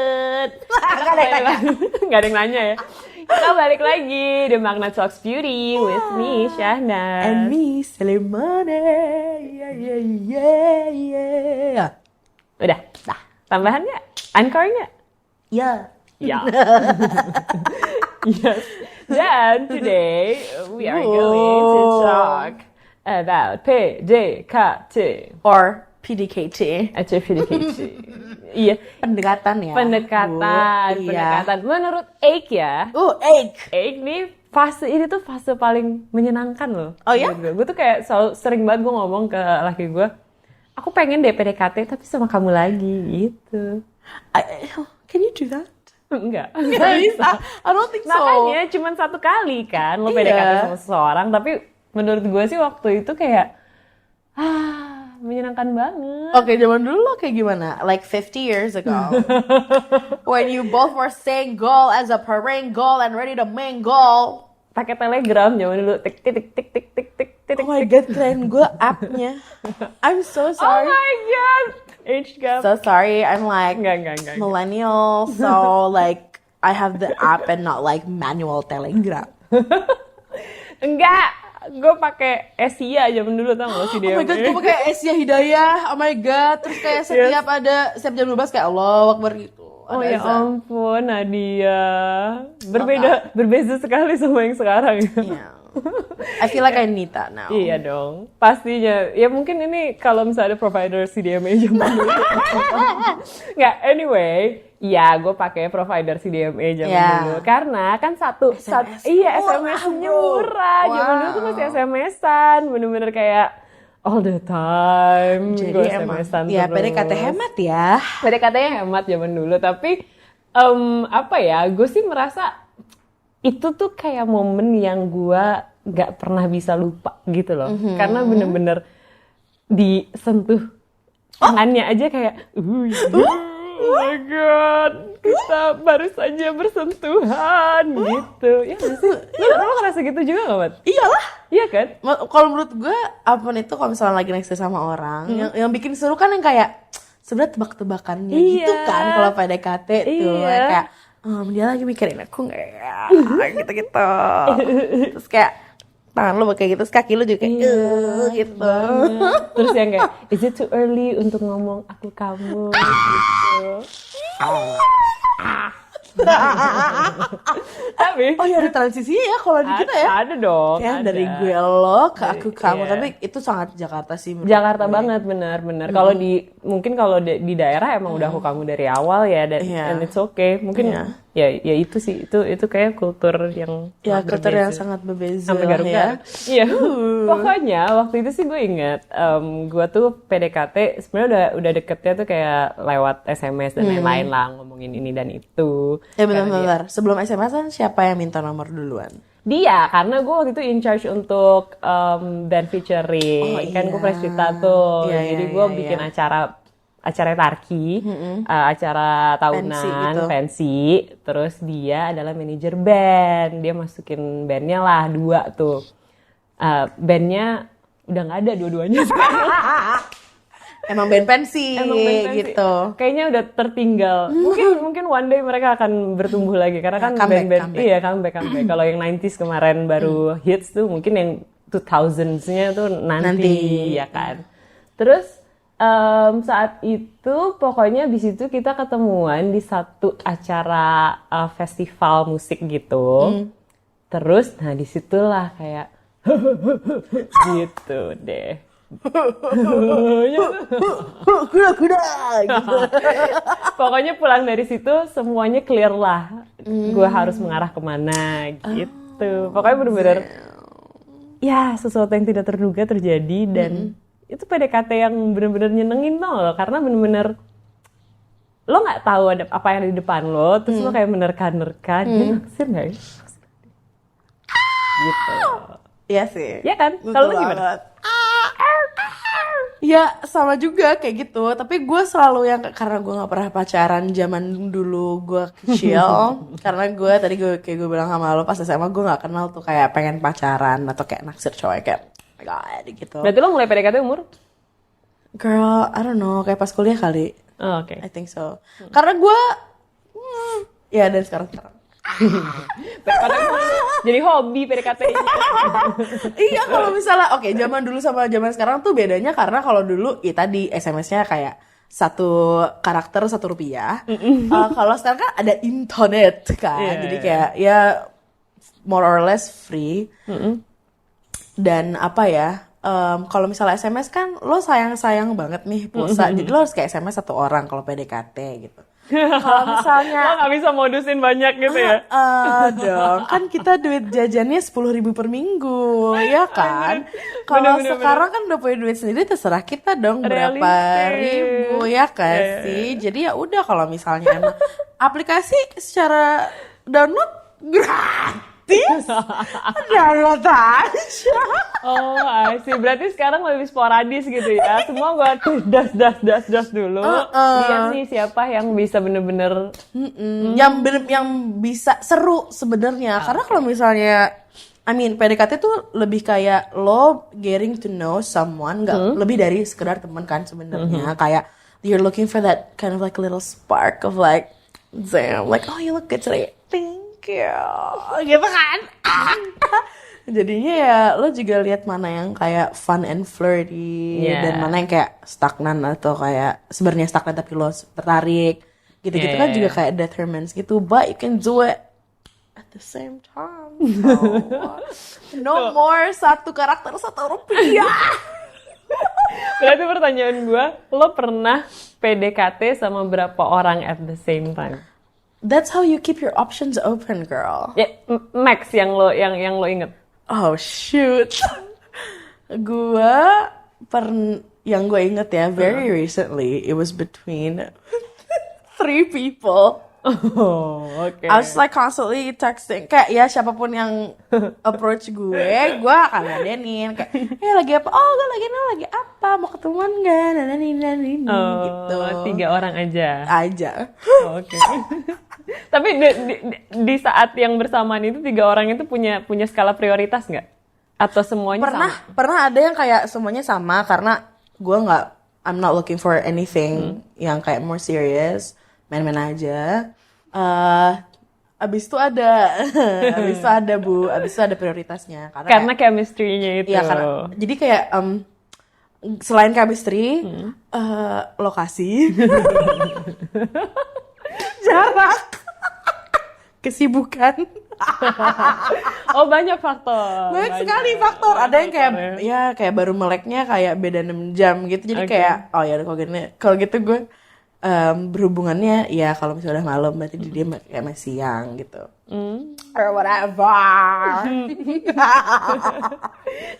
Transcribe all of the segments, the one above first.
Lanjut. Gak ada yang nanya ya. Kita balik lagi di Magna Talks Beauty with me, Syahna. And me, Selemane. Yeah. Udah. Tambahannya? Encore-nya? Ya. Ya. Yes. Then today we are going to talk about PDKT Or PDKT. atau PDKT. Iya. Pendekatan ya. Pendekatan. Menurut Eik ya. Egg. Eik nih ini tuh fase paling menyenangkan loh. Oh ya? Gue tuh kayak sering banget gue ngomong ke laki gue, aku pengen deh PDKT tapi sama kamu lagi gitu. Can you do that? Enggak. Nggak bisa. I don't think so. Makanya cuma satu kali kan lo PDKT sama seseorang, tapi menurut gue sih waktu itu kayak menyenangkan banget. Oke, zaman dulu lo kayak gimana? Like 50 years ago. When you both were saying goal as a parent goal and ready to mingle. Pakai Telegram zaman dulu, tik tik tik tik tik tik tik. Oh my god, keren gue app-nya. I'm so Oh sorry. my god. Age gap. So sorry, I'm like Enggak. millennial, so like I have the app and not like manual Telegram. Enggak. Gue pakai Asia zaman dulu, tau gak sih dia? Oh my god, gue pakai Asia Hidayah. Oh my god, terus kayak setiap jam 12 kayak Allah Akbar gitu. Oh ya ampun, Nadia. Berbeza sekali sama yang sekarang. Yeah. I feel like I need that now. Iya dong, pastinya. Ya mungkin ini kalau misalnya ada provider CDMA zaman dulu. Nggak, anyway. Ya, gue pakai provider CDMA zaman dulu. Karena kan SMS-nya murah. Zaman dulu tuh masih SMS-an. Bener-bener kayak all the time. Jadi gue emang, SMS-an ya terus. PDKT hemat ya. PDKT-nya hemat zaman dulu. Tapi, gue sih merasa itu tuh kayak momen yang gue gak pernah bisa lupa gitu loh. Karena bener-bener disentuh tangannya aja kayak oh my god, kita baru saja bersentuhan gitu. Ya gak sih? Lo ngerasa gitu juga gak, Mat? Iyalah. Iya kan? Kalau menurut gue, apapun itu kalau misalnya lagi naksir sama orang, yang bikin seru kan yang kayak sebenarnya tebak-tebakannya gitu kan kalau PDKT tuh. Kayak dia lagi mikirin aku nggak ya, gitu-gitu. Terus kayak tangan lo kayak gitu, terus kaki lo juga kayak gitu. Terus yang kayak, is it too early untuk ngomong aku kamu gitu. Tapi Oh ya ada transisinya ya kalau di kita ya. Ada dong. Kayak ada. dari gue lo ke aku kamu, Iya. tapi itu sangat Jakarta sih. Jakarta banget, benar. Kalau mungkin kalau di daerah emang udah aku kamu dari awal ya, and it's okay. Mungkin ya itu sih, itu kayak kultur yang kultur yang sangat berbeza sampai garuk-garuk. Iya. Pokoknya waktu itu sih gue ingat, gue tuh PDKT sebenarnya udah deketnya tuh kayak lewat SMS dan lain-lain lah, ngomongin ini dan itu. Ya benar-benar. Sebelum SMS kan siapa yang minta nomor duluan? Dia, karena gue waktu itu in charge untuk band featuring. Kan gue pernah cerita tuh. Jadi gue bikin acara Tarki, acara tahunan, fancy. Terus dia adalah manajer band. Dia masukin bandnya lah 2 tuh. Bandnya udah nggak ada dua-duanya sekarang. Emang band pensi gitu. Kayaknya udah tertinggal. Mungkin one day mereka akan bertumbuh lagi karena kan band-band comeback. Kalau yang 90s kemarin baru hits tuh, mungkin yang 2000s-nya tuh nanti ya kan. Terus saat itu pokoknya di situ kita ketemuan di satu acara festival musik gitu. Terus disitulah kayak gitu deh. Kuda gitu. Pokoknya pulang dari situ semuanya clear lah. Gue harus mengarah kemana gitu. Pokoknya bener-bener ya sesuatu yang tidak terduga terjadi. Dan itu PDKT yang bener-bener nyenengin loh. Karena bener-bener lo gak tahu ada apa yang ada di depan lo. Terus lo kayak menerka-nerka. Dia naksir gak ya? Gitu. Iya sih. Iya kan? Kalau lo gimana? Ya sama juga kayak gitu, tapi gue selalu yang karena gue nggak pernah pacaran zaman dulu gue kecil. Karena gue tadi kayak gue bilang sama lo pas SMA gue nggak kenal tuh kayak pengen pacaran atau kayak naksir cowok kayak oh my god gitu. Berarti lo mulai PDKT umur? Girl, I don't know, kayak pas kuliah kali. Oh, oke. I think so. Karena gue Ya dan sekarang. PDKT jadi hobi PDKT ini. Iya kalau misalnya oke, zaman dulu sama zaman sekarang tuh bedanya karena kalau dulu ya tadi SMS-nya kayak satu karakter Rp1. Kalau sekarang kan ada internet kan, jadi kayak ya more or less free. Dan apa ya? Kalau misalnya SMS kan lo sayang banget nih pulsa, jadi lo harus kayak SMS satu orang kalau PDKT gitu. Kalau misalnya lo nggak bisa modusin banyak gitu ya? dong, kan kita duit jajannya 10.000 per minggu, ya kan? Kalau sekarang kan udah punya duit sendiri, terserah kita dong berapa ribu, ya kan sih? Jadi ya udah kalau misalnya emang aplikasi secara download gratis, download aja. Oh, I see. Berarti sekarang lebih sporadis gitu ya. Semua gue das dulu. Lihat nih siapa yang bisa bener-bener yang bisa seru sebenarnya. Karena kalau misalnya PDKT tuh lebih kayak lo getting to know someone, nggak lebih dari sekedar teman kan sebenarnya. Kayak you're looking for that kind of like little spark of like, damn, like oh you look good today, thank you, gitu kan. Jadinya ya lo juga lihat mana yang kayak fun and flirty dan mana yang kayak stagnan atau kayak sebenarnya stagnan tapi lo tertarik gitu-gitu kan juga kayak determines gitu, but you can do it at the same time. No more satu karakter Rp1. Berarti pertanyaan gue, lo pernah PDKT sama berapa orang at the same time? That's how you keep your options open, girl. Ya, max yang lo inget. Oh shoot. Yang gue inget ya, very recently, it was between 3 people. Oh, okay. I was like constantly texting. Kayak ya siapapun yang approach gue akan ladenin. Kayak, lagi apa? Oh, gue lagi apa? Mau ketemuan gak? Gitu. 3 orang aja. Oke. Tapi di saat yang bersamaan itu 3 orang itu punya skala prioritas nggak? Atau semuanya sama? Pernah ada yang kayak semuanya sama karena gue I'm not looking for anything yang kayak more serious. Main-main aja. Abis itu ada prioritasnya karena chemistry-nya itu. Iya, jadi kayak selain chemistry, lokasi, jarak, kesibukan. Oh, banyak faktor. Banyak sekali faktor. Ada yang kayak baru meleknya kayak beda 6 jam gitu. Jadi kayak kalau gitu gue berhubungannya ya kalau misalnya udah malam berarti dia kayak masih siang gitu. Or whatever.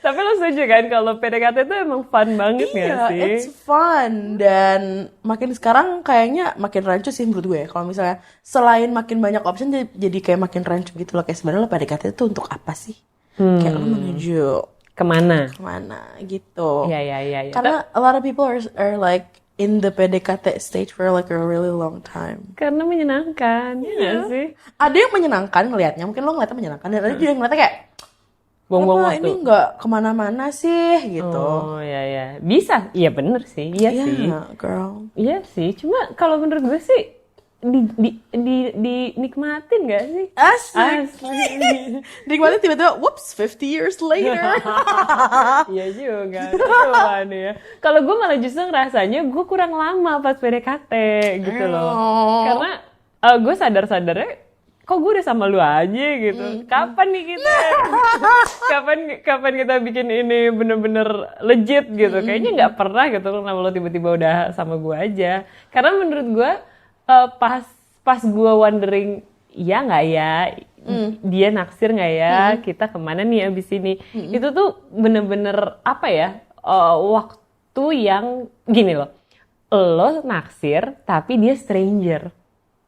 Tapi lo setuju kan kalau PDKT itu emang fun banget gak sih? It's fun. Dan makin sekarang kayaknya makin rancu sih menurut gue. Kalau misalnya selain makin banyak option jadi kayak makin rancu gitu loh. Kayak sebenarnya lo PDKT itu untuk apa sih? Kayak lo menuju kemana gitu. Iya. Karena a lot of people are like in the PDKT stage for like a really long time. Karena menyenangkan, ya nggak sih? Ada yang menyenangkan ngelihatnya, mungkin lo ngeliatnya menyenangkan, dan ada juga yang ngeliatnya kayak buang-buang waktu. Ini nggak kemana-mana sih, gitu. Oh iya, bisa, iya bener sih, iya sih. Girl. Iya sih, cuma kalau menurut gue sih dinikmatin nggak sih? Asik. Nikmatin tiba-tiba, whoops, 50 years later. Iya juga, coba nih ya. Kalau gue malah justru ngerasanya gue kurang lama pas PDKT gitu loh. Karena gue sadar-sadarnya, kok gue udah sama lu aja gitu. Kapan nih kita? kapan kita bikin ini bener-bener legit gitu? Kayaknya nggak pernah gitu. Kenapa lo tiba-tiba udah sama gue aja? Karena menurut gue pas gue wondering ya nggak ya dia naksir nggak ya kita kemana nih abis ini itu tuh bener-bener apa ya waktu yang gini lo naksir tapi dia stranger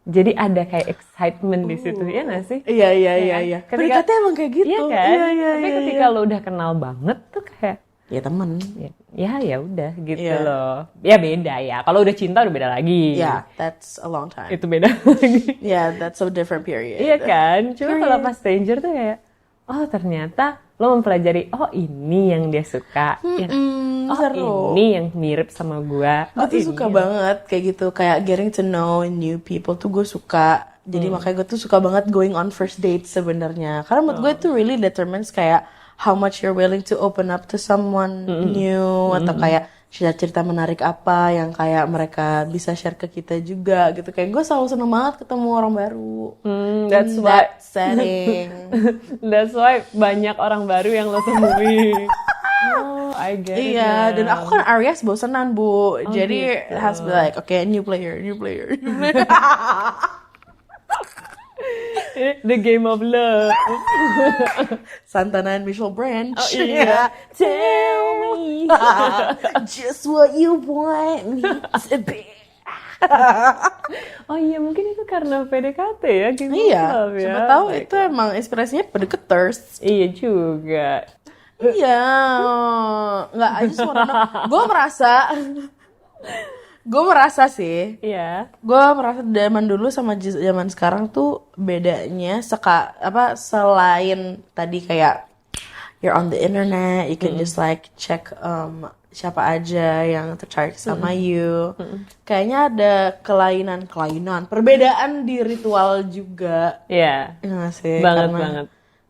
jadi ada kayak excitement di situ ya nggak sih? Iya. PDKT emang kayak gitu. Iya kan? Tapi ketika lo udah kenal banget tuh kayak ya temen. Ya udah gitu loh. Ya beda ya. Kalau udah cinta udah beda lagi. Yeah, that's a long time. Itu beda lagi. Yeah, that's a different period. Iya kan? Cuma kalau pas stranger tuh kayak, oh ternyata lo mempelajari, oh ini yang dia suka. seru. Ini yang mirip sama gue. Gue tuh suka banget kayak gitu, kayak getting to know new people tuh gue suka. Jadi makanya gue tuh suka banget going on first date sebenarnya. Karena menurut gue itu really determines kayak how much you're willing to open up to someone new, atau kayak cerita-cerita menarik apa yang kayak mereka bisa share ke kita juga gitu. Kayak gue selalu seneng banget ketemu orang baru. That's that setting. That's why banyak orang baru yang lo temui. Oh, I get it. Iya, dan aku kan Aries bosenan, Bu. Jadi gitu. it has to be like, okay, new player. The game of love. Santana and Michelle Branch. Oh iya. Tell me. Just what you want me to be. Oh iya, mungkin itu karena PDKT ya, game of Iya, love ya. siapa tahu itu emang inspirasinya pendeketers. Iya juga. Iya, nggak aja gue merasa sih, Iya. gue merasa zaman dulu sama zaman sekarang tuh bedanya selain tadi kayak you're on the internet, you can just like check siapa aja yang tertarik sama you. Kayaknya ada kelainan, perbedaan di ritual juga. Iya. Ya nggak sih? Banget, Karena banget.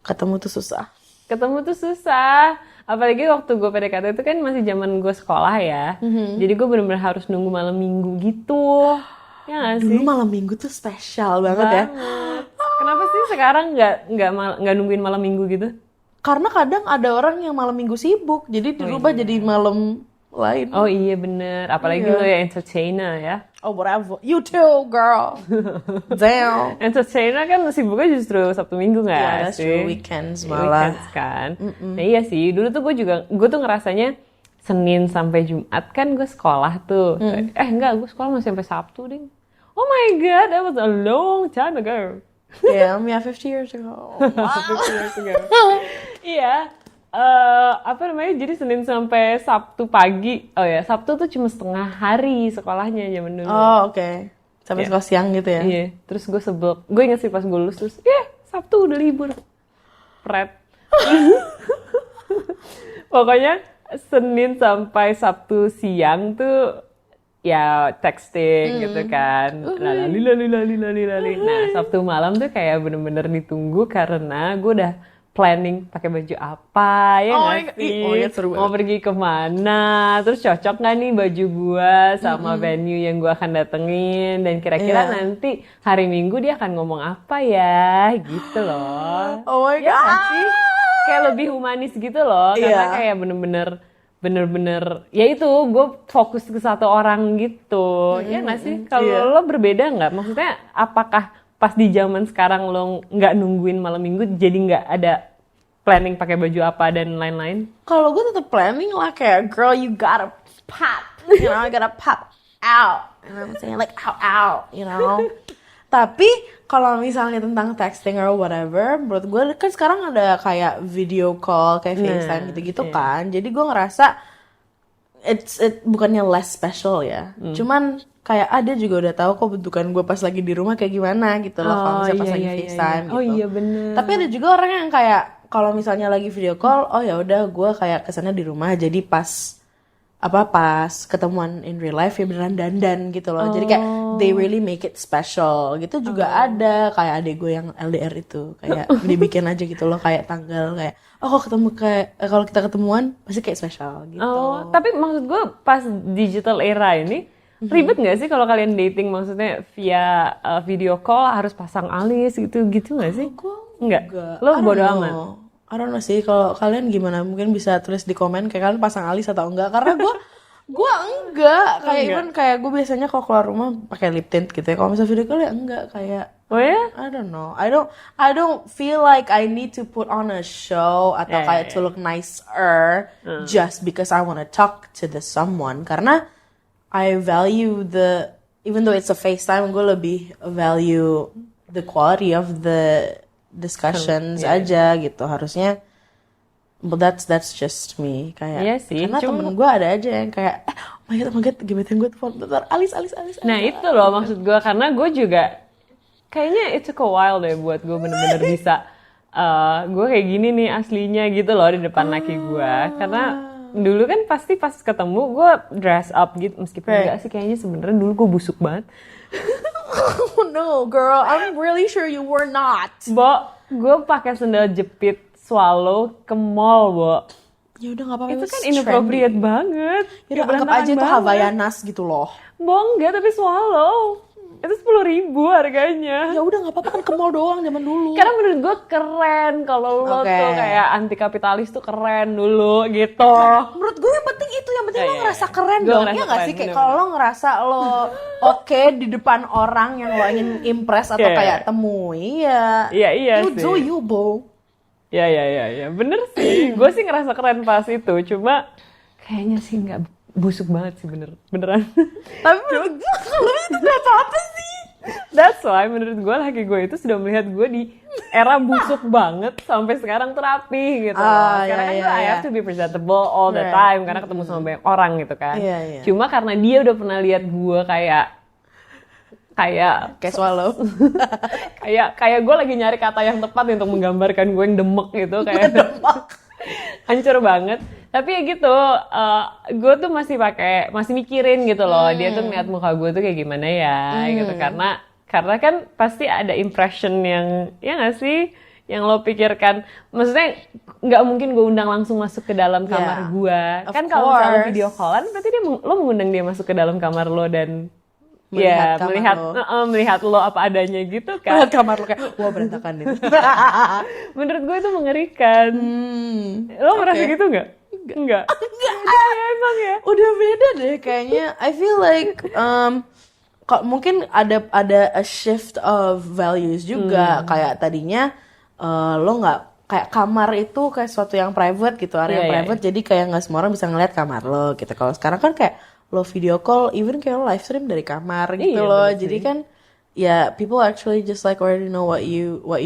ketemu tuh susah. Ketemu tuh susah. Apalagi waktu gue PDKT itu kan masih zaman gue sekolah ya. Jadi gue bener-bener harus nunggu malam minggu gitu. Ya nggak sih? Dulu malam minggu tuh spesial banget ya. Kenapa sih sekarang nggak nungguin malam minggu gitu? Karena kadang ada orang yang malam minggu sibuk, jadi dirubah jadi malam lain. Oh iya bener. Apalagi lo ya entertainer ya. Oh whatever. You too, girl. Damn. Entertainer kan sibuknya justru Sabtu Minggu nggak Yeah, that's sih? true. Weekends malah. Weekends kan. Nah iya sih. Dulu tuh gue tuh ngerasanya Senin sampai Jumat kan gue sekolah tuh. Enggak, gue sekolah masih sampai Sabtu ding. Oh my god, that was a long time ago. Yeah, 50 years ago. 50 years ago. Iya. Jadi Senin sampai Sabtu pagi. Oh ya, Sabtu tuh cuma setengah hari sekolahnya zaman dulu. Oh, oke. Sampai sekolah siang gitu ya. Iya, terus gue sebel. Gue inget sih pas gue lulus terus, Sabtu udah libur. Pret. Pokoknya Senin sampai Sabtu siang tuh ya texting gitu kan. Lali. Nah, Sabtu malam tuh kayak bener-bener ditunggu karena gue udah planning pakai baju apa ya nggak sih? Mau pergi kemana? Terus cocok nggak nih baju gue sama venue yang gue akan datengin? Dan kira-kira nanti hari Minggu dia akan ngomong apa ya? Gitu loh. Oh my Ya god. nggak sih? Kayak lebih humanis gitu loh. Karena kayak bener-bener ya itu gue fokus ke satu orang gitu. Ya nggak sih? Kalau lo berbeda nggak? Maksudnya apakah pas di zaman sekarang lo nggak nungguin malam minggu jadi nggak ada planning pakai baju apa dan lain-lain? Kalau gue tetap planning lah kayak girl you gotta pop, you know, you gotta pop out, you know what I'm saying, like out, you know. Tapi kalau misalnya tentang texting or whatever, menurut gue kan sekarang ada kayak video call, kayak FaceTime gitu-gitu kan. Jadi gue ngerasa bukannya less special ya. Cuman kayak ada juga udah tahu kok bentukan gue pas lagi di rumah kayak gimana gitu loh kalau misalnya pas lagi FaceTime gitu. Oh iya bener. Tapi ada juga orang yang kayak kalau misalnya lagi video call, oh ya udah gue kayak kesana di rumah jadi pas ketemuan in real life ya beneran dandan gitu loh. Jadi kayak they really make it special gitu juga ada. Kayak adek gue yang LDR itu kayak dibikin aja gitu loh kayak tanggal kayak kalau kita ketemuan pasti kayak special gitu. Oh, tapi maksud gue pas digital era ini ribet nggak sih kalau kalian dating maksudnya via video call harus pasang alis gitu nggak sih? Enggak. Lo bodo amat. I don't know sih kalau kalian gimana, mungkin bisa tulis di komen kayak kalian pasang alis atau enggak, karena gue enggak kayak even kayak gue biasanya kalau keluar rumah pakai lip tint gitu ya, kalau misalnya video call ya enggak kayak oh ya? I don't know, I don't feel like I need to put on a show atau kayak to look nicer just because I want to talk to someone, karena I value even though it's a FaceTime, gue lebih value the quality of the discussions aja gitu harusnya. But that's just me kayak. Iya sih, karena temen gue ada aja yang kayak oh my god gebetan gue telepon bentar alis. Nah itu loh maksud gue, karena gue juga kayaknya it took a while deh buat gue bener-bener bisa gue kayak gini nih aslinya gitu loh di depan laki gue, karena Dulu kan pasti pas ketemu gue dress up gitu, meskipun enggak sih kayaknya sebenarnya dulu gue busuk banget. Oh no, girl, I'm really sure you were not. Bo, gue pakai sendal jepit swallow ke mall, Bo. Ya udah nggak apa-apa. Itu kan inappropriate banget. Ya udah anggap aja itu Havaianas gitu loh. Bo, enggak, tapi swallow. Itu 10.000 harganya. Ya udah nggak apa-apa, kan ke mall doang zaman dulu. Karena menurut gue keren kalau lo tuh kayak anti kapitalis tuh keren dulu gitu. Menurut gue yang penting itu, yang penting lo ngerasa keren dong. Ya nggak sih, kayak kalau lo ngerasa lo oke di depan orang yang lo ingin impress atau kayak temui ya. Iya you sih. do you, Bo. Ya, bener sih. Gue sih ngerasa keren pas itu, cuma kayaknya sih nggak busuk banget sih beneran. Tapi menurut gue kalau itu gak apa-apa sih. That's why menurut gue laki gue itu sudah melihat gue di era busuk banget sampai sekarang terapi gitu. Karena kan gue I have to be presentable all the time karena ketemu sama banyak orang gitu kan. Cuma karena dia udah pernah lihat gue kayak swallow. kayak gue lagi nyari kata yang tepat untuk menggambarkan gue yang demek gitu, kayak hancur banget. Tapi ya gitu, gue tuh masih mikirin gitu loh, dia tuh ngeliat muka gue tuh kayak gimana ya, gitu. Karena kan pasti ada impression yang, ya nggak sih, yang lo pikirkan. Maksudnya nggak mungkin gue undang langsung masuk ke dalam kamar gue. Kan kalau misalnya video callan, berarti lo mengundang dia masuk ke dalam kamar lo dan melihat lo apa adanya gitu kan. Melihat kamar lo kayak, wah berantakan itu. Menurut gue itu mengerikan. Lo merasa gitu nggak? Enggak. Ya, emang ya. Udah beda deh kayaknya. I feel like mungkin ada a shift of values juga. Kayak tadinya lo nggak, kayak kamar itu kayak sesuatu yang private gitu, area private. Jadi kayak nggak semua orang bisa ngeliat kamar lo gitu. Kalau sekarang kan kayak lo video call, even kayak lo live stream dari kamar gitu loh. Jadi kan people actually just like already know what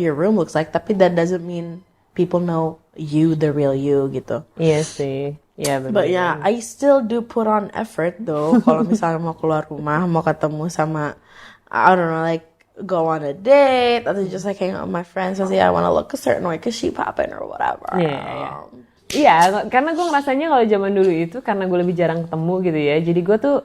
your room looks like. Tapi that doesn't mean people know you, the real you gitu. Iya sih. Iya benar. But I still do put on effort though. Kalau misalnya mau keluar rumah, mau ketemu sama, I don't know, like go on a date atau just like hang out with my friends, pasti I wanna look a certain way cause she poppin' or whatever. Iya, karena gue ngerasanya kalau zaman dulu itu karena gue lebih jarang ketemu gitu ya. Jadi gue tuh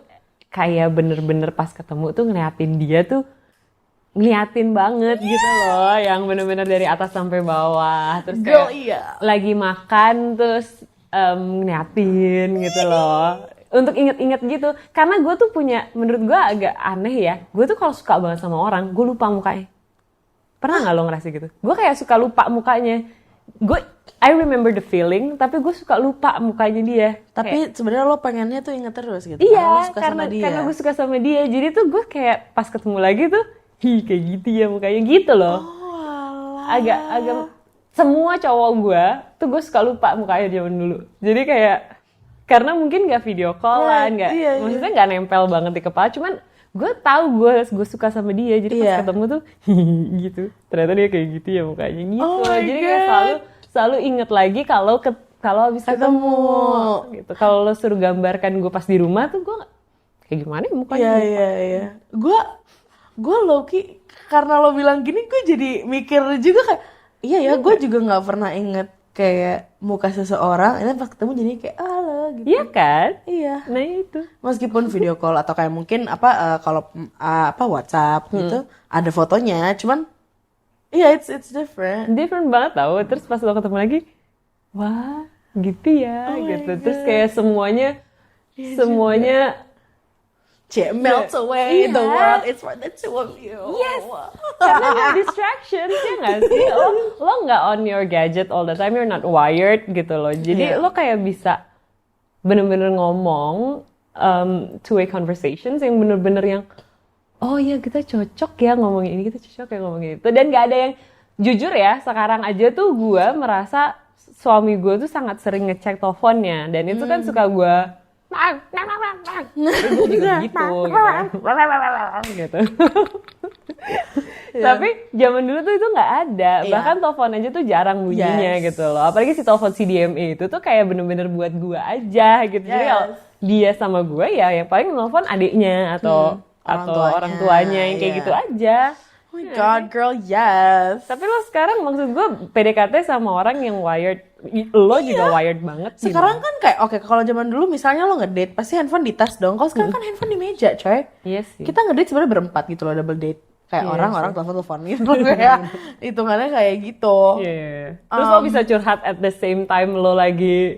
kayak bener-bener pas ketemu tuh ngeliatin banget gitu loh, yang bener-bener dari atas sampai bawah. Terus kayak lagi makan terus ngeliatin gitu loh. Untuk inget-inget gitu. Karena gue tuh menurut gue agak aneh ya. Gue tuh kalau suka banget sama orang, gue lupa mukanya. Pernah gak lo ngerasa gitu? Gue kayak suka lupa mukanya. I remember the feeling, tapi gue suka lupa mukanya dia. Tapi sebenarnya lo pengennya tuh inget terus gitu. Iya, karena gue suka sama dia. Jadi tuh gue kayak pas ketemu lagi tuh, kayak gitu ya mukanya gitu loh. Agak semua cowok gue tuh gue suka lupa mukanya zaman dulu. Jadi kayak karena mungkin nggak video callan, maksudnya nggak nempel banget di kepala. Cuman gue tahu gue suka sama dia. Jadi pas ketemu tuh gitu. Ternyata dia kayak gitu ya mukanya gitu. Jadi kayak selalu inget lagi kalau habis ketemu gitu. Kalau lo suruh gambarkan gue pas di rumah tuh gue kayak gimana ya mukanya. Iya. Gue low-key karena lo bilang gini, gue jadi mikir juga kayak gue juga nggak pernah inget kayak muka seseorang, ini pas ketemu jadi kayak halo gitu. Iya kan? Iya. Nah itu. Meskipun video call atau kayak mungkin kalau WhatsApp gitu ada fotonya, cuman it's different. Different banget tau. Terus pas lo ketemu lagi, wah gitu ya gitu. Terus kayak semuanya melts away. The world is for the two of you. Yes. Karena no distractions, ya nggak sih? Lo nggak on your gadget all the time. You're not wired gitu loh. Jadi lo kayak bisa bener-bener ngomong two-way conversations yang bener-bener yang oh ya kita cocok ya ngomongin ini, kita cocok ya ngomongin itu. Dan nggak ada yang jujur ya. Sekarang aja tuh gue merasa suami gue tuh sangat sering ngecek teleponnya. Dan itu kan suka gue gue juga gitu. Tapi zaman dulu tuh itu nggak ada, bahkan telepon aja tuh jarang bunyinya gitu loh. Apalagi si telepon CDMA itu tuh kayak bener-bener buat gue aja gitu. Jadi kalau dia sama gue ya paling nelfon adiknya atau orang tuanya yang kayak gitu aja. Oh my god, girl, yes. Tapi lo sekarang maksud gue PDKT sama orang yang wired Lo juga wired banget sih. Sekarang kan kayak oke, kalau zaman dulu misalnya lo ngedate pasti handphone di tas dong. Kalau sekarang kan handphone di meja, coy. Iya sih. Kita ngedate sebenarnya berempat gitu loh, double date. Kayak orang telepon gitu kayak hitungannya kayak gitu. Iya. Terus lo bisa curhat at the same time lo lagi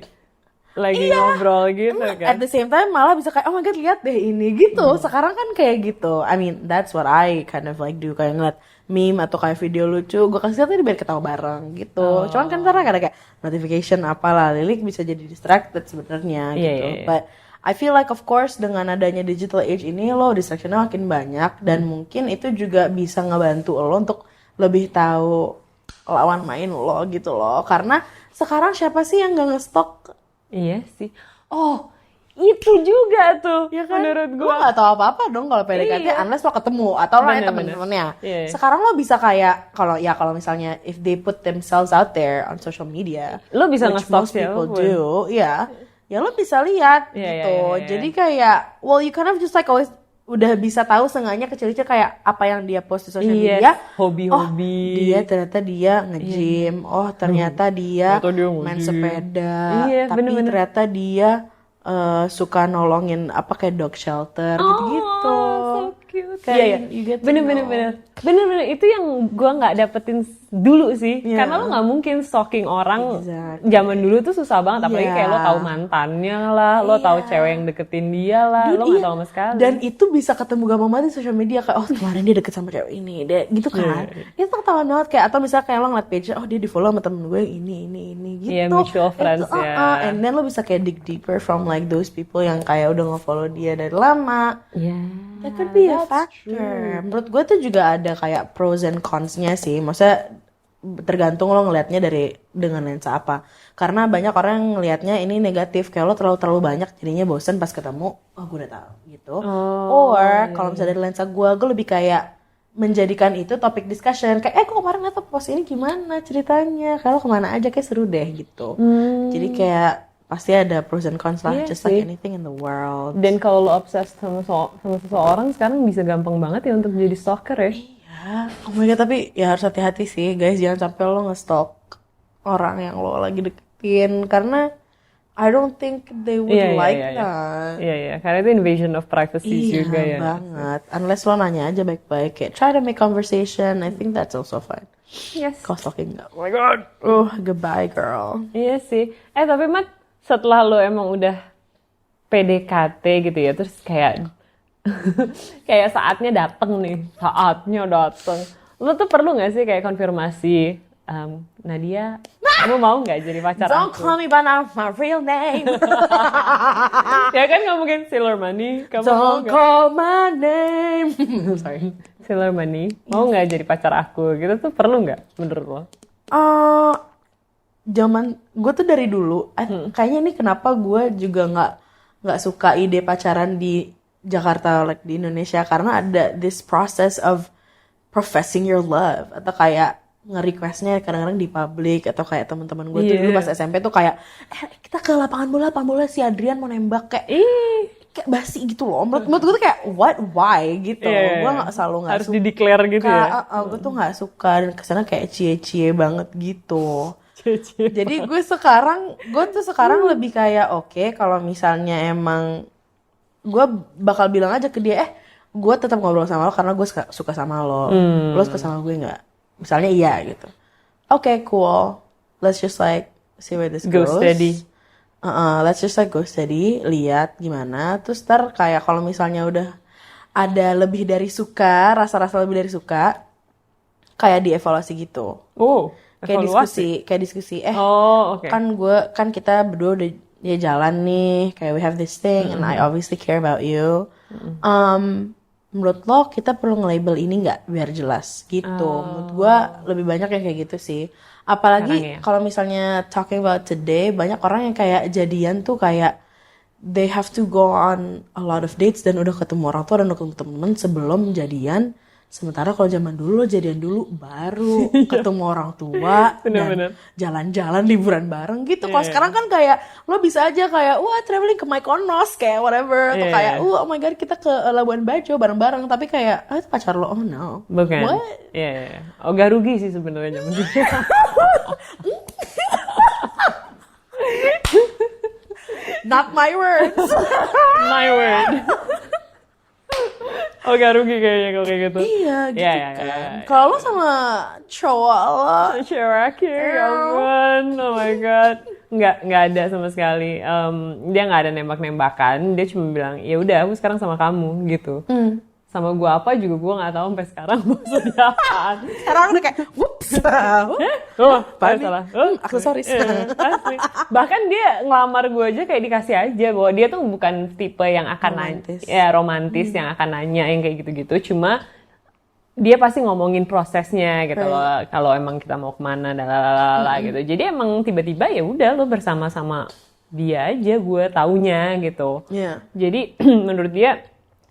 ngobrol gitu kan. At the same time malah bisa kayak oh my god lihat deh ini gitu. Sekarang kan kayak gitu. I mean that's what I kind of like do, kayak ngeliat meme atau kayak video lucu gue kasih lihat biar ketawa bareng gitu. Cuman kan karena kayak notification apalah, Lilik bisa jadi distracted sebenarnya gitu. But I feel like of course dengan adanya digital age ini lo distractionnya makin banyak dan mungkin itu juga bisa ngebantu lo untuk lebih tahu lawan main lo gitu loh. Karena sekarang siapa sih yang gak ngestok? Iya sih. Oh, itu juga tuh ya kan? menurut gue. Lo gak tahu apa-apa dong kalau PDKT unless lo ketemu atau lo temen-temennya. Sekarang lo bisa kayak kalau misalnya if they put themselves out there on social media, lo bisa nge-stalk most people do, ya lo bisa lihat gitu. Jadi kayak well you kind of just like always udah bisa tahu seenggaknya kecil-kecil kayak apa yang dia post di social media. Hobi-hobi. Oh, ternyata dia nge-gym. Oh, ternyata dia main sepeda. Tapi ternyata dia suka nolongin apa kayak dog shelter gitu-gitu. So cute. Kayak bener-bener itu yang gue nggak dapetin dulu sih. Karena lo nggak mungkin stalking orang. Zaman dulu tuh susah banget, apalagi kayak lo tahu mantannya lah, lo tahu cewek yang deketin dia lah, lo nggak tahu sama sekali. Dan itu bisa ketemu gampang banget di social media kayak oh kemarin dia deket sama cewek ini deh gitu kan. Itu ketahuan banget kayak atau misalnya kayak lo ngeliat page oh dia di follow sama temen gue ini gitu. Iya, mutual friends ya. And then lo bisa kayak dig deeper from like those people yang kayak udah nge-follow dia dari lama. That could be a factor. Menurut gue tuh juga ada kayak pros and cons-nya sih. Maksudnya tergantung lo ngelihatnya dengan lensa apa. Karena banyak orang yang ngelihatnya ini negatif, kayak lo terlalu banyak jadinya bosen pas ketemu. Oh gue udah tahu gitu. Or kalau misalnya dari lensa gue lebih kayak menjadikan itu topik discussion. Kayak kok kemarin liat post ini gimana ceritanya? Kalau kemana aja kayak seru deh gitu. Jadi kayak pasti ada pros and cons lah, just like anything in the world. Dan kalau lo obsessed sama seseorang sekarang bisa gampang banget ya untuk jadi stalker ya. Iya, oh my god, tapi ya harus hati-hati sih guys, jangan sampai lo nge-stalk orang yang lo lagi deketin, karena I don't think they would like that. Iya, karena itu invasion of privacy juga ya. Iya banget, unless lo nanya aja baik-baik, kayak try to make conversation, I think that's also fine. Yes. Kalau stalking enggak, oh my god, goodbye girl. Iya sih, tapi Mat, setelah lo emang udah PDKT gitu ya, terus kayak kayak saatnya dateng. Lo tuh perlu nggak sih kayak konfirmasi, Nadia, kamu mau nggak jadi pacar Don't aku? call me by my real name. Ya kan nggak mungkin Sailor Money. Don't call my name. Sorry. Sailor Money, mau nggak jadi pacar aku? Gitu tuh perlu nggak menurut lo? Zaman gue tuh dari dulu kayaknya ini kenapa gue juga nggak suka ide pacaran di Jakarta like di Indonesia, karena ada this process of professing your love atau kayak nge-requestnya kadang-kadang di public, atau kayak teman-teman gue tuh dulu pas SMP tuh kayak kita ke lapangan bola si Adrian mau nembak kayak basi gitu loh. Menurut gue tuh kayak why gitu. Gue selalu harus di-declare gitu ya. Gue tuh nggak suka, dan kesana kayak cie-cie banget gitu. Jadi gue tuh sekarang lebih kayak oke, kalau misalnya emang gue bakal bilang aja ke dia, gue tetap ngobrol sama lo karena gue suka sama lo. Lo suka sama gue nggak? Misalnya iya gitu. Oke, cool. Let's just like see where this goes. Go steady. Let's just like go steady, lihat gimana. Terus kayak kalau misalnya udah ada lebih dari suka, rasa-rasa lebih dari suka, kayak dievaluasi gitu. Kayak diskusi. Kan kita berdua udah jalan nih, kayak we have this thing and I obviously care about you. Menurut lo kita perlu nge-label ini nggak biar jelas gitu. Menurut gue lebih banyak yang kayak gitu sih. Apalagi kalau misalnya talking about today, banyak orang yang kayak jadian tuh kayak they have to go on a lot of dates dan udah ketemu orang tua dan udah ketemu temen sebelum jadian. Sementara kalau zaman dulu lo jadian dulu baru ketemu orang tua dan jalan-jalan liburan bareng gitu. Kalau sekarang kan kayak lo bisa aja kayak traveling ke Mykonos kayak whatever, atau kayak oh my god kita ke Labuan Bajo bareng-bareng, tapi kayak itu pacar lo. Oh no. Bukan. What? Gak rugi sih sebenarnya zaman dulu. Not my words. My word. Oh gak rugi kayaknya kalau kayak gitu. Iya gitu Iya, kan. iya. Kalau lo sama cowok lo, Cherokee, ya ampun, oh my god. Nggak ada sama sekali. Dia nggak ada nembak-nembakan. Dia cuma bilang, ya udah, aku sekarang sama kamu gitu. Sama gua apa juga gua nggak tahu sampai sekarang maksudnya apaan. sekarang udah kayak, whoops. Oh, salah. Aksesoris. Asli. Bahkan dia ngelamar gue aja kayak dikasih aja bahwa dia tuh bukan tipe yang akan Romantis. romantis yang akan nanya yang kayak gitu-gitu. Cuma dia pasti ngomongin prosesnya gitu loh. Kalau emang kita mau kemana, gitu. Jadi emang tiba-tiba ya udah lo bersama-sama dia aja, gue taunya gitu. Iya. Jadi menurut dia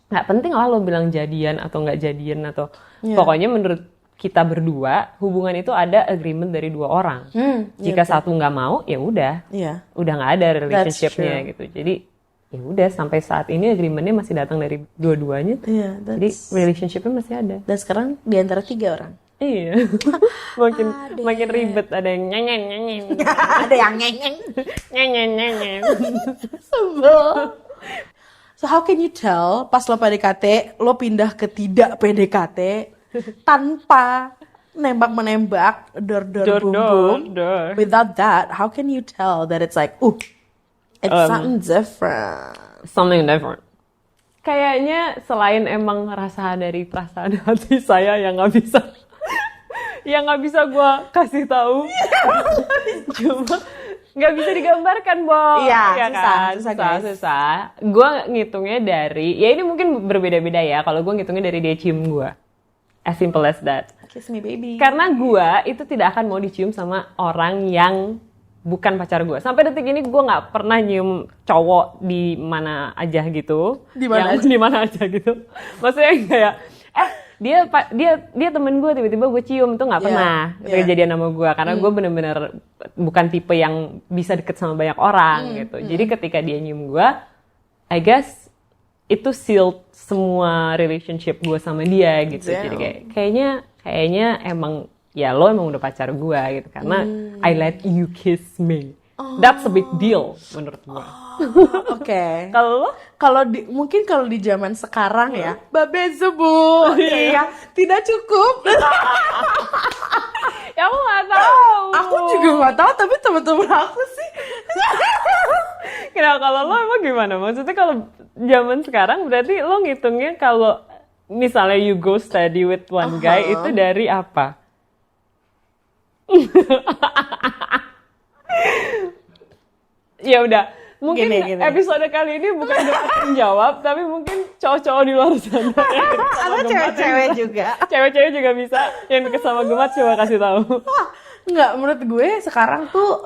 nggak penting lah lo bilang jadian atau nggak jadian atau pokoknya menurut kita berdua hubungan itu ada agreement dari dua orang. Jika satu nggak mau ya udah nggak ada relationshipnya gitu. Jadi ya udah sampai saat ini agreementnya masih datang dari dua-duanya. Jadi relationshipnya masih ada. Dan sekarang di antara 3 orang. Iya. makin ribet, ada yang nyanyi. Ada yang ngeng. Nyanyi. Sebel. So how can you tell pas lo PDKT, lo pindah ke tidak PDKT tanpa nembak-menembak, boom. Without that, how can you tell that it's like, it's something different. Something different. Kayaknya selain emang rasa dari perasaan hati saya yang nggak bisa gue kasih tahu, cuma nggak bisa digambarkan, Bo. Iya, ya susah. Gue ngitungnya dari, ya ini mungkin berbeda-beda ya. Kalau gue ngitungnya dari dia cium gue, as simple as that. Kiss me baby. Karena gue itu tidak akan mau dicium sama orang yang bukan pacar gue. Sampai detik ini gue nggak pernah nyium cowok di mana aja gitu. Di mana aja gitu. Maksudnya kayak dia temen gue tiba-tiba gue cium tuh nggak pernah kejadian sama gue karena gue bener-bener bukan tipe yang bisa deket sama banyak orang gitu. Jadi ketika dia nyium gue, I guess itu sealed semua relationship gue sama dia gitu. Jadi kayaknya emang ya lo emang udah pacar gue gitu karena I let you kiss me. That's a big deal menurut gue. Oke. Kalau mungkin kalau di zaman sekarang ya, babe bu, iya, tidak cukup. Ya aku nggak tahu. Aku juga nggak tahu, tapi teman-teman aku sih. Kira kalau lo emang gimana? Maksudnya kalau zaman sekarang berarti lo ngitungnya kalau misalnya you go steady with one guy itu dari apa? Ya udah, mungkin gini. Episode kali ini bukan menjawab, tapi mungkin cowok-cowok di luar sana. Ada cewek-cewek juga. Cewek-cewek juga bisa yang deket sama Gemat, coba kasih tahu. Enggak, menurut gue sekarang tuh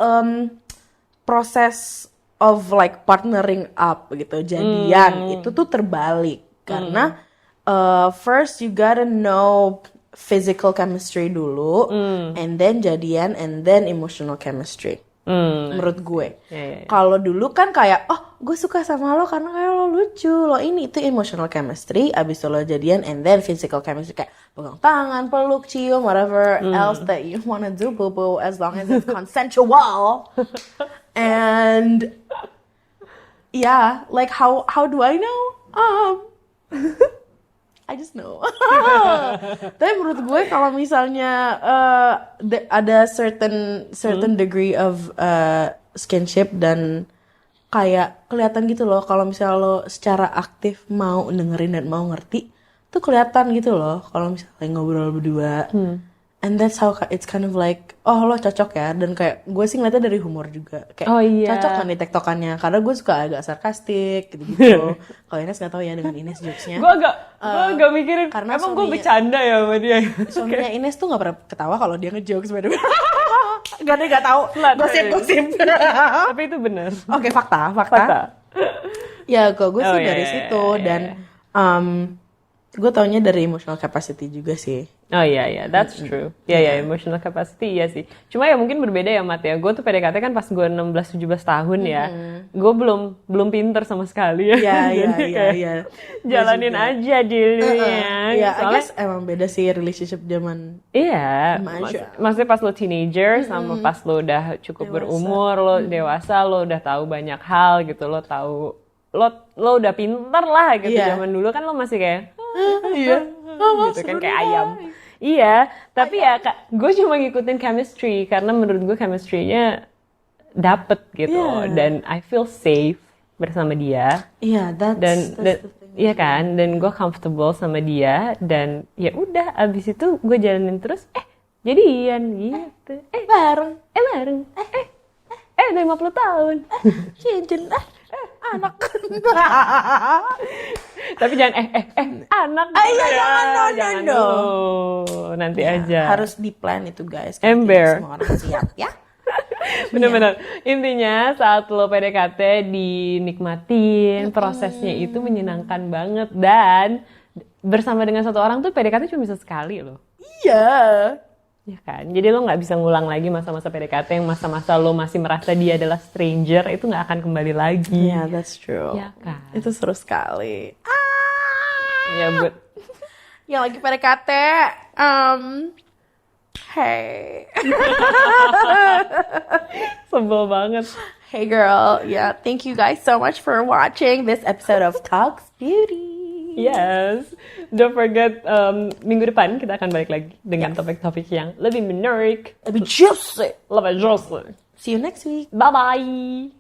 proses of like partnering up gitu, jadian itu tuh terbalik karena first you gotta know physical chemistry dulu, and then jadian, and then emotional chemistry. Menurut gue, kalau dulu kan kayak, gue suka sama lo karena kayak lo lucu, lo ini itu emotional chemistry, abis itu lo jadian, and then physical chemistry kayak pegang tangan, peluk, cium, whatever else that you wanna do, boo, as long as it's consensual. And yeah, like how do I know? I just know. Tapi menurut gue kalau misalnya ada certain degree of skinship dan kayak kelihatan gitu loh kalau misalnya lo secara aktif mau dengerin dan mau ngerti tuh kelihatan gitu loh kalau misalnya ngobrol berdua. And that's how it's kind of like, lo cocok ya. Dan kayak gue sih ngeliatnya dari humor juga. Kayak cocok kan di tektokannya. Karena gue suka agak sarkastik gitu-gitu. Kalau Ines gak tahu ya dengan Ines jokesnya. Gue agak mikirin, karena emang gue bercanda ya sama dia. Suaminya Ines tuh gak pernah ketawa kalau dia ngejokes. Gak ada gak tahu. Gosip. Tapi itu benar. Oke, fakta. Ya gue sih dari situ. Dan gue taunya dari emotional capacity juga sih. Oh iya, that's true. Ya, emotional capacity iya sih. Cuma ya mungkin berbeda ya, Mat ya. Gue tuh PDKT kan pas gue 16-17 tahun ya. Gue belum pinter sama sekali ya. Iya. Jalanin aja dulu ya. Iya, I Soalnya guess emang beda sih relationship zaman. iya, Remaja. maksudnya pas lo teenager sama pas lo udah cukup berumur, lo dewasa, lo udah tahu banyak hal gitu, lo tahu lo udah pinter lah gitu. Iya. Zaman dulu kan lo masih kayak Iya. gitu kan kayak ayam. Iya, tapi ya gue cuma ngikutin chemistry karena menurut gue chemistry-nya dapet gitu. Iya. Dan I feel safe bersama dia. Iya, that's Dan the thing. iya kan, dan gue comfortable sama dia dan ya udah abis itu gue jalanin terus jadian gitu. Bareng. Bareng. Udah 50 tahun. Cincin. Anak. Tapi jangan anak. Iya, jangan jangan dong. dulu. Nanti aja. Harus di plan itu guys. Ember. Semua orang siap ya. Bener-bener. Intinya saat lo PDKT dinikmatin, prosesnya itu menyenangkan banget. Dan bersama dengan satu orang tuh PDKT cuma bisa sekali loh. Iya. Ya kan? Jadi lo gak bisa ngulang lagi masa-masa PDKT yang masa-masa lo masih merasa dia adalah stranger, itu gak akan kembali lagi. Iya, that's true. Ya kan? Itu seru sekali. Ya, but Yang lagi PDKT, hey. sebel banget. Hey girl, yeah, thank you guys so much for watching this episode of Talks Beauty. Yes. Don't forget, minggu depan kita akan balik lagi dengan topik-topik yang lebih menarik. Lebih juicy. Lebih juicy. See you next week. Bye-bye.